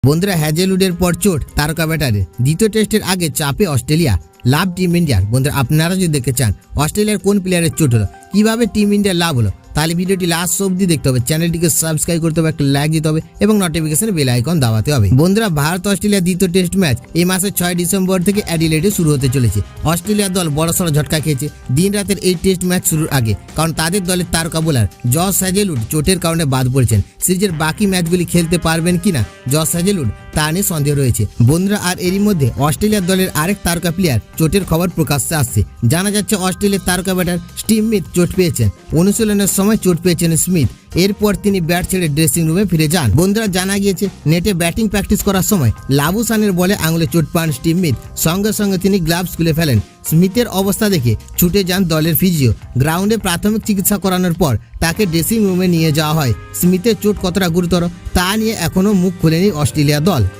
বন্ধুরা হ্যাজেলউডের পর চোট তারকা ব্যাটারে দ্বিতীয় টেস্টের আগে চাপে অস্ট্রেলিয়া লাভ টিম ইন্ডিয়ার। বন্ধুরা আপনারা যদি দেখতে চান অস্ট্রেলিয়ার কোন প্লেয়ারের চোট হলো, কিভাবে টিম ইন্ডিয়ার লাভ হলো, তাহলে ভিডিওটি লাস্ট অবধি দেখতে হবে। চ্যানেলটিকে সাবস্ক্রাইব করতে হবে, একটা লাইক দিতে হবে এবং নোটিফিকেশনে বেল আইকন দাবাতে হবে। বন্ধুরা ভারত অস্ট্রেলিয়া দ্বিতীয় টেস্ট ম্যাচ এই মাসের 6 ডিসেম্বর থেকে অ্যাডিলেডে শুরু হতে চলেছে। অস্ট্রেলিয়ার দল বড়সড় ঝটকা খেয়েছে দিন রাতের এই টেস্ট ম্যাচ শুরুর আগে, কারণ তাদের দলের তারকা বোলার জস হ্যাজেলউড চোটের কারণে বাদ পড়েছেন। সিরিজের বাকি ম্যাচগুলি খেলতে পারবেন কিনা জস হ্যাজেলউড তা নিয়ে সন্দেহ রয়েছে। বন্ধুরা আর এরই মধ্যে অস্ট্রেলিয়ার দলের আরেক তারকা প্লেয়ার চোটের খবর প্রকাশ্যে আসছে। জানা যাচ্ছে অস্ট্রেলিয়ার তারকা ব্যাটার স্টিভ স্মিথ চোট পেয়েছেন। অনুশীলনের সময় চোট পেয়েছেন স্মিথ, এরপর তিনি ব্যাট ছেড়ে ড্রেসিং রুমে ফিরে যান। বন্ধুরা জানা গিয়েছে নেটে ব্যাটিং প্র্যাকটিস করার সময় লাবুসানের বলে আঙুলে চোট পান স্টিভ স্মিথ। সঙ্গে সঙ্গে তিনি গ্লাভস খুলে ফেলেন। স্মিথের অবস্থা দেখে ছুটে যান দলের ফিজিও। গ্রাউন্ডে প্রাথমিক চিকিৎসা করানোর পর তাকে ড্রেসিং রুমে নিয়ে যাওয়া হয়। স্মিথের চোট কতটা গুরুতর তা নিয়ে এখনও মুখ খোলেনি অস্ট্রেলিয়া দল।